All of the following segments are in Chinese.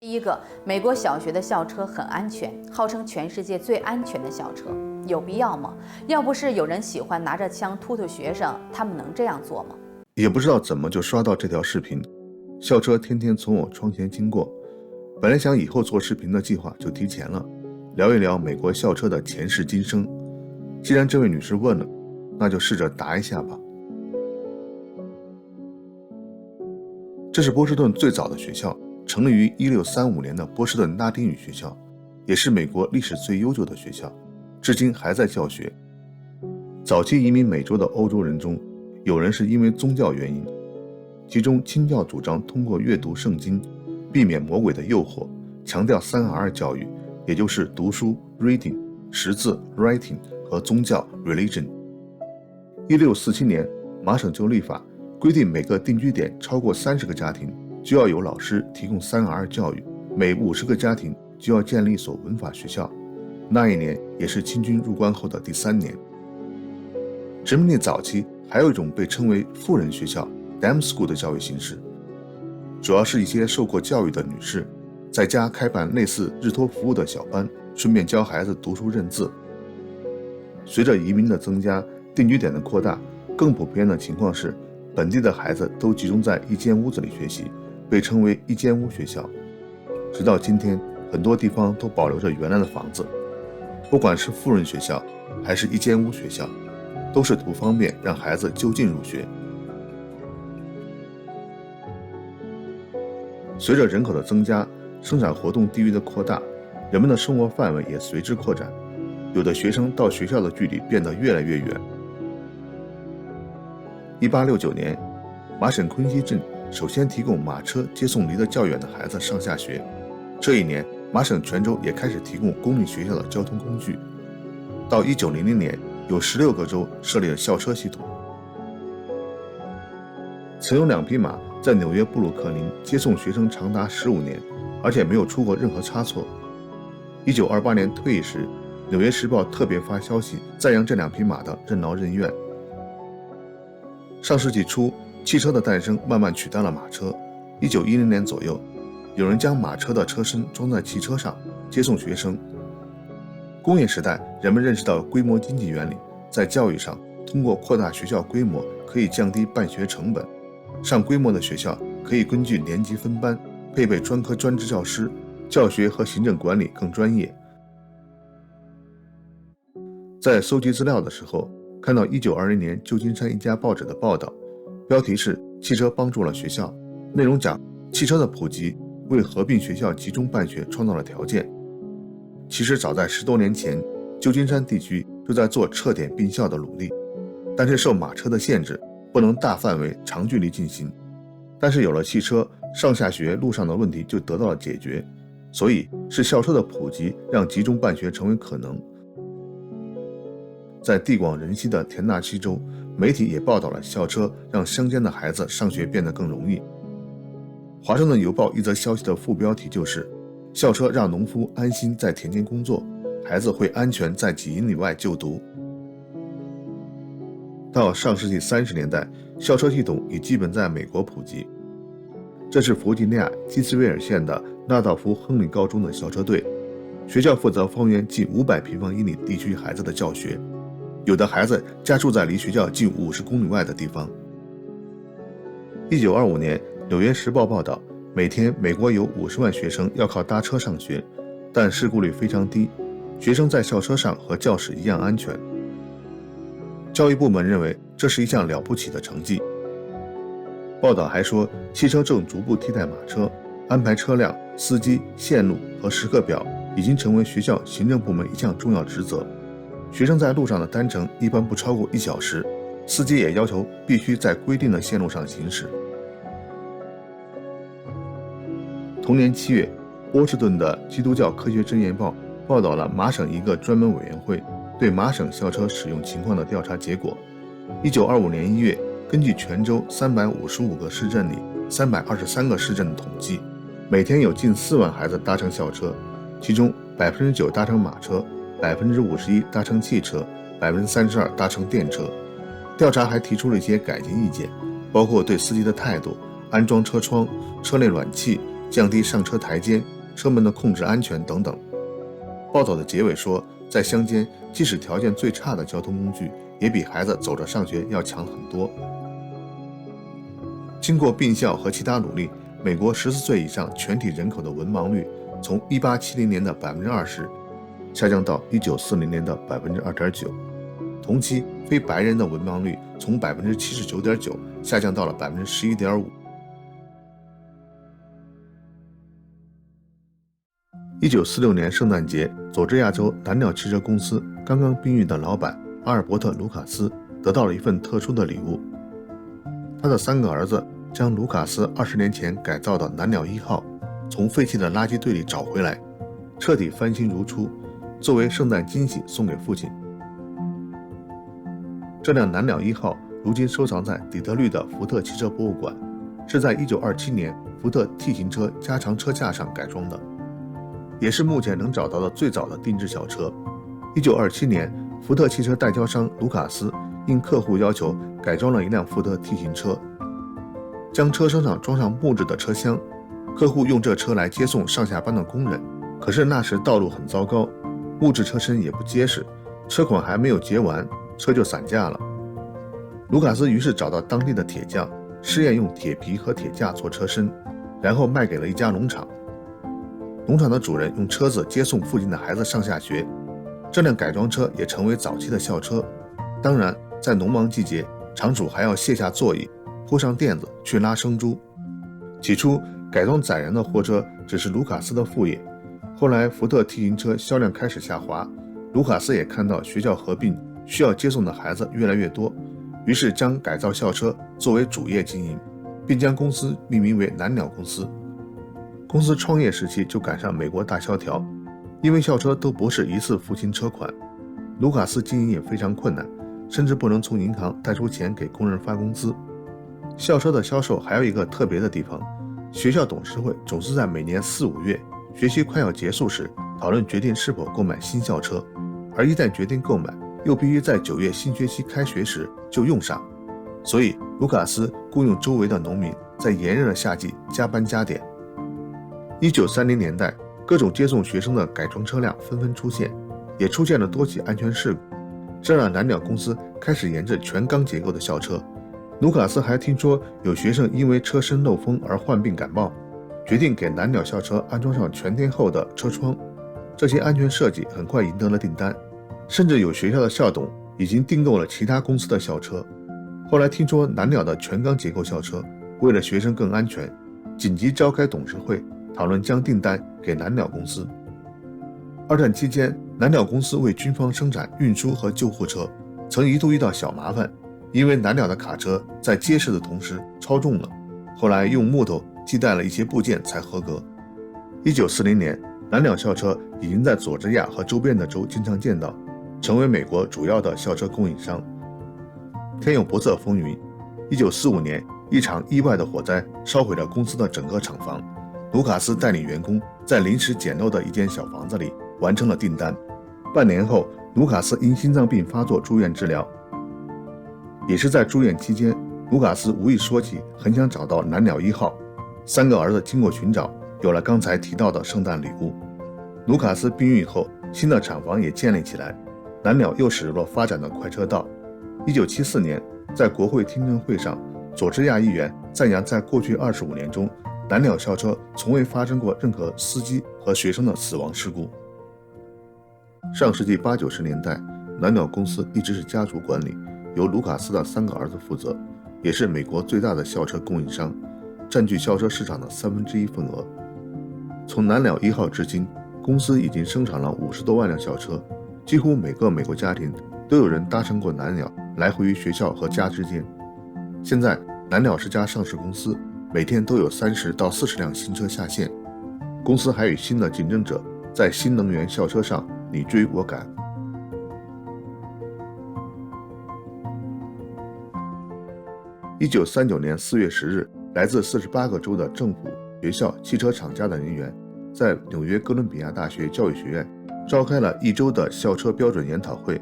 第一个，美国小学的校车很安全，号称全世界最安全的校车，有必要吗？要不是有人喜欢拿着枪突突学生，他们能这样做吗？也不知道怎么就刷到这条视频，校车天天从我窗前经过。本来想以后做视频的计划就提前了，聊一聊美国校车的前世今生。既然这位女士问了，那就试着答一下吧。这是波士顿最早的学校，成立于1635年的波士顿拉丁语学校，也是美国历史最悠久的学校，至今还在教学。早期移民美洲的欧洲人中，有人是因为宗教原因，其中清教主张通过阅读圣经避免魔鬼的诱惑，强调3R 教育，也就是读书 reading、识字 writing 和宗教 religion。 1647年麻省就立法规定，每个定居点超过30个家庭就要有老师提供3R 教育，每50个家庭就要建立一所文法学校。那一年也是清军入关后的第3年。殖民地早期还有一种被称为富人学校 dame school 的教育形式，主要是一些受过教育的女士在家开办类似日托服务的小班，顺便教孩子读书认字。随着移民的增加，定居点的扩大，更普遍的情况是本地的孩子都集中在一间屋子里学习，被称为一间屋学校。直到今天，很多地方都保留着原来的房子，不管是富人学校还是一间屋学校，都是图方便让孩子就近入学。随着人口的增加，生产活动地域的扩大，人们的生活范围也随之扩展，有的学生到学校的距离变得越来越远。1869年，麻省昆西镇首先提供马车接送离得较远的孩子上下学。这一年，麻省全州也开始提供公立学校的交通工具。到1900年，有16个州设立了校车系统。曾有2匹马在纽约布鲁克林接送学生长达15年，而且没有出过任何差错。1928年退役时，《纽约时报》特别发消息赞扬这2匹马的任劳任怨。上世纪初，汽车的诞生慢慢取代了马车。1910年左右，有人将马车的车身装在汽车上，接送学生。工业时代，人们认识到规模经济原理，在教育上，通过扩大学校规模可以降低办学成本。上规模的学校可以根据年级分班，配备专科专职教师，教学和行政管理更专业。在搜集资料的时候，看到1920年旧金山一家报纸的报道，标题是汽车帮助了学校，内容讲汽车的普及为合并学校集中办学创造了条件。其实早在10多年前，旧金山地区就在做撤点并校的努力，但是受马车的限制，不能大范围长距离进行。但是有了汽车，上下学路上的问题就得到了解决，所以是校车的普及让集中办学成为可能。在地广人稀的田纳西州，媒体也报道了校车让乡间的孩子上学变得更容易。华盛顿邮报一则消息的副标题就是校车让农夫安心在田间工作，孩子会安全在几英里外就读。到上世纪30年代，校车系统已基本在美国普及。这是弗吉尼亚基斯威尔县的拉道夫·亨利高中的校车队，学校负责方圆近500平方英里地区孩子的教学，有的孩子家住在离学校近50公里外的地方。1925年，《纽约时报》报道，每天美国有50万学生要靠搭车上学，但事故率非常低，学生在校车上和教室一样安全。教育部门认为这是一项了不起的成绩。报道还说，汽车正逐步替代马车，安排车辆、司机、线路和时刻表已经成为学校行政部门一项重要职责。学生在路上的单程一般不超过1小时，司机也要求必须在规定的线路上行驶。同年7月，波士顿的基督教科学箴言报报道了麻省一个专门委员会对麻省校车使用情况的调查结果。1925年1月，根据全州355个市镇里323个市镇的统计，每天有近4万孩子搭乘校车，其中9%搭乘马车，51%搭乘汽车，32%搭乘电车。调查还提出了一些改进意见，包括对司机的态度、安装车窗、车内暖气、降低上车台阶、车门的控制安全等等。报道的结尾说，在乡间，即使条件最差的交通工具，也比孩子走着上学要强很多。经过并校和其他努力，美国14岁以上全体人口的文盲率从1870年的20%下降到1940年的2.9%，同期非白人的文盲率从79.9%下降到了11.5%。1946年圣诞节，佐治亚州蓝鸟汽车公司刚刚兵役的老板阿尔伯特·卢卡斯得到了一份特殊的礼物。他的3个儿子将卢卡斯20年前改造的蓝鸟1号从废弃的垃圾堆里找回来，彻底翻新如初，作为圣诞惊喜送给父亲。这辆蓝鸟1号如今收藏在底特律的福特汽车博物馆，是在1927年福特 T 型车加长车架上改装的，也是目前能找到的最早的定制小车。1927年，福特汽车代销商卢卡斯应客户要求改装了一辆福特 T 型车，将车身上装上木质的车厢，客户用这车来接送上下班的工人。可是那时道路很糟糕，木质车身也不结实，车款还没有结完，车就散架了。卢卡斯于是找到当地的铁匠，试验用铁皮和铁架做车身，然后卖给了一家农场。农场的主人用车子接送附近的孩子上下学，这辆改装车也成为早期的校车。当然，在农忙季节，场主还要卸下座椅，铺上垫子去拉生猪。起初，改装载人的货车只是卢卡斯的副业，后来福特 T 型车销量开始下滑，卢卡斯也看到学校合并需要接送的孩子越来越多，于是将改造校车作为主业经营，并将公司命名为蓝鸟公司。公司创业时期就赶上美国大萧条，因为校车都不是一次付清车款，卢卡斯经营也非常困难，甚至不能从银行贷出钱给工人发工资。校车的销售还有一个特别的地方，学校董事会总是在每年4、5月学期快要结束时讨论决定是否购买新校车，而一旦决定购买，又必须在9月新学期开学时就用上，所以卢卡斯雇佣周围的农民在炎热的夏季加班加点。1930年代，各种接送学生的改装车辆纷纷出现，也出现了多起安全事故，这让蓝鸟公司开始研制全钢结构的校车。卢卡斯还听说有学生因为车身漏风而患病感冒，决定给蓝鸟校车安装上全天候的车窗。这些安全设计很快赢得了订单，甚至有学校的校董已经订购了其他公司的校车。后来听说蓝鸟的全钢结构校车为了学生更安全，紧急召开董事会讨论将订单给蓝鸟公司。二战期间，蓝鸟公司为军方生产运输和救护车，曾一度遇到小麻烦，因为蓝鸟的卡车在结实的同时超重了，后来用木头替代了一些部件才合格。1940年，蓝鸟校车已经在佐治亚和周边的州经常见到，成为美国主要的校车供应商。天有不测风云，1945年，一场意外的火灾烧毁了公司的整个厂房。卢卡斯带领员工在临时简陋的一间小房子里完成了订单。半年后，卢卡斯因心脏病发作住院治疗。也是在住院期间，卢卡斯无意说起很想找到蓝鸟1号。3个儿子经过寻找，有了刚才提到的圣诞礼物。卢卡斯兵役后，新的厂房也建立起来，蓝鸟又驶入了发展的快车道。1974年，在国会听证会上，佐治亚议员赞扬在过去25年中，蓝鸟校车从未发生过任何司机和学生的死亡事故。上世纪80、90年代，蓝鸟公司一直是家族管理，由卢卡斯的3个儿子负责，也是美国最大的校车供应商，占据校车市场的1/3份额。从蓝鸟1号至今，公司已经生产了50多万辆校车，几乎每个美国家庭都有人搭乘过蓝鸟，来回于学校和家之间。现在，蓝鸟是家上市公司，每天都有30到40辆新车下线。公司还与新的竞争者在新能源校车上你追我赶。1939年4月10日，来自48个州的政府、学校、汽车厂家的人员，在纽约哥伦比亚大学教育学院召开了1周的校车标准研讨会。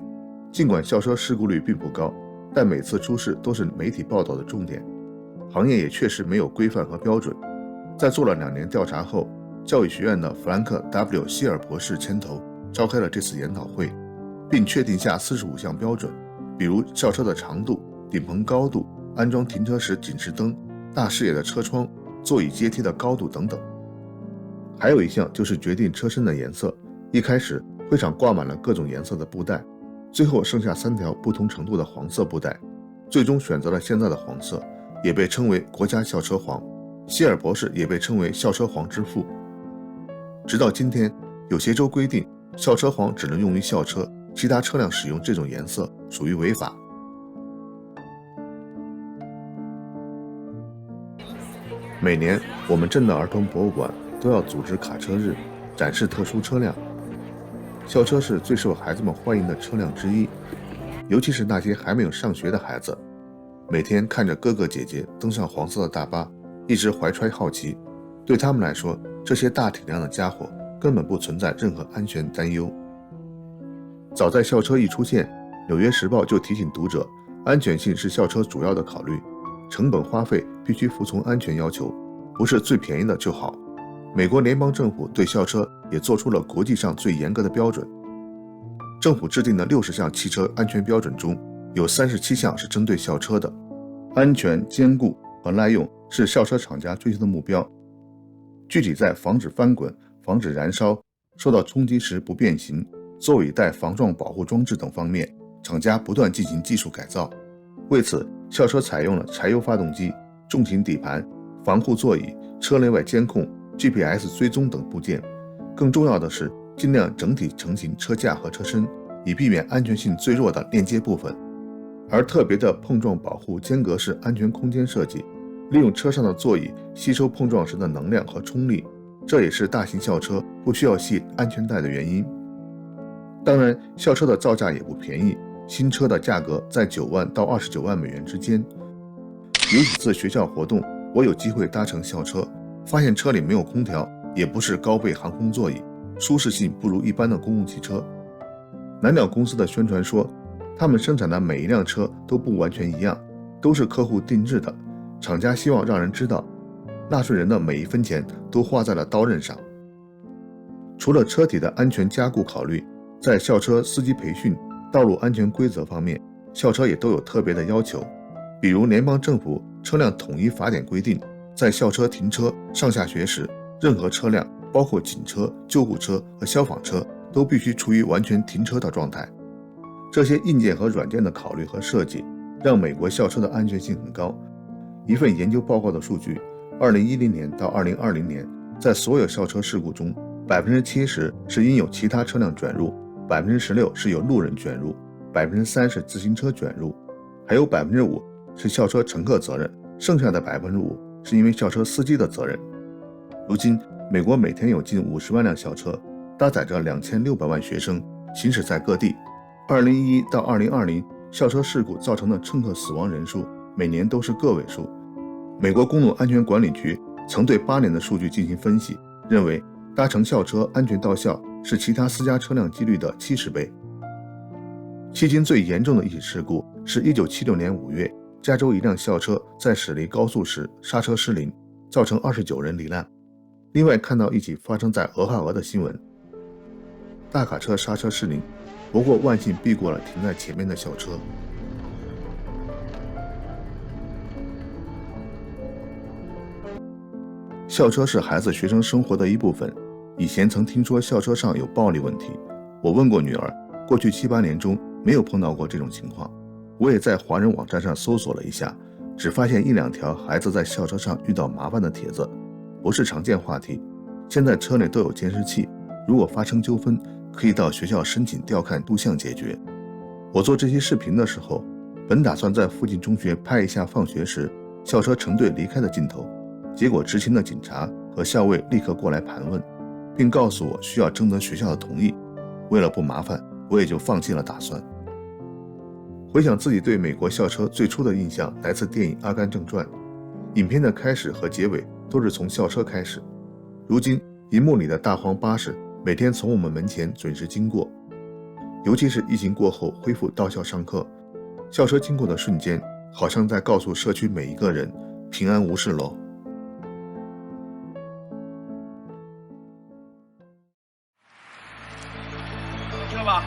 尽管校车事故率并不高，但每次出事都是媒体报道的重点。行业也确实没有规范和标准。在做了2年调查后，教育学院的弗兰克 ·W. 希尔博士牵头召开了这次研讨会，并确定下45项标准，比如校车的长度、顶棚高度、安装停车时警示灯、大视野的车窗、座椅阶梯的高度等等。还有一项就是决定车身的颜色，一开始会场挂满了各种颜色的布带，最后剩下3条不同程度的黄色布带，最终选择了现在的黄色，也被称为国家校车黄。希尔博士也被称为校车黄之父。直到今天，有些州规定校车黄只能用于校车，其他车辆使用这种颜色属于违法。每年我们镇的儿童博物馆都要组织卡车日，展示特殊车辆。校车是最受孩子们欢迎的车辆之一，尤其是那些还没有上学的孩子，每天看着哥哥姐姐登上黄色的大巴，一直怀揣好奇。对他们来说，这些大体量的家伙根本不存在任何安全担忧。早在校车一出现，《纽约时报》就提醒读者，安全性是校车主要的考虑，成本花费必须服从安全要求，不是最便宜的就好。美国联邦政府对校车也做出了国际上最严格的标准。政府制定的60项汽车安全标准中，有37项是针对校车的。安全、坚固和耐用是校车厂家追求的目标。具体在防止翻滚、防止燃烧、受到冲击时不变形、座椅带防撞保护装置等方面，厂家不断进行技术改造。为此，校车采用了柴油发动机、重型底盘、防护座椅、车内外监控、GPS 追踪等部件。更重要的是，尽量整体成型车架和车身，以避免安全性最弱的链接部分。而特别的碰撞保护间隔式安全空间设计，利用车上的座椅吸收碰撞时的能量和冲力，这也是大型校车不需要系安全带的原因。当然，校车的造价也不便宜，新车的价格在9万到29万美元之间。有几次学校活动，我有机会搭乘校车，发现车里没有空调，也不是高倍航空座椅，舒适性不如一般的公共汽车。蓝鸟公司的宣传说，他们生产的每一辆车都不完全一样，都是客户定制的，厂家希望让人知道，纳税人的每一分钱都花在了刀刃上。除了车体的安全加固考虑，在校车司机培训、道路安全规则方面，校车也都有特别的要求。比如联邦政府车辆统一法典规定，在校车停车、上下学时，任何车辆，包括警车、救护车和消防车，都必须处于完全停车的状态。这些硬件和软件的考虑和设计，让美国校车的安全性很高。一份研究报告的数据，2010年到2020年，在所有校车事故中，70%是因有其他车辆卷入，16%是有路人卷入，3%是自行车卷入，还有5%是校车乘客责任，剩下的5%是因为校车司机的责任。如今，美国每天有近50万辆校车，搭载着2600万学生，行驶在各地。2011到2020，校车事故造成的乘客死亡人数每年都是个位数。美国公路安全管理局曾对8年的数据进行分析，认为搭乘校车安全到校是其他私家车辆几率的70倍。迄今最严重的一起事故是1976年5月，加州一辆校车在驶离高速时刹车失灵，造成29人罹难。另外看到一起发生在俄亥俄的新闻，大卡车刹车失灵，不过万幸避过了停在前面的校车。校车是孩子学生生活的一部分，以前曾听说校车上有暴力问题，我问过女儿，过去7、8年中没有碰到过这种情况。我也在华人网站上搜索了一下，只发现1、2条孩子在校车上遇到麻烦的帖子，不是常见话题。现在车内都有监视器，如果发生纠纷，可以到学校申请调看录像解决。我做这些视频的时候，本打算在附近中学拍一下放学时校车成队离开的镜头，结果执勤的警察和校尉立刻过来盘问，并告诉我需要征得学校的同意。为了不麻烦，我也就放弃了打算。回想自己对美国校车最初的印象来自电影《阿甘正传》，影片的开始和结尾都是从校车开始。如今荧幕里的大黄巴士每天从我们门前准时经过，尤其是疫情过后恢复到校上课，校车经过的瞬间，好像在告诉社区每一个人平安无事喽。车吧。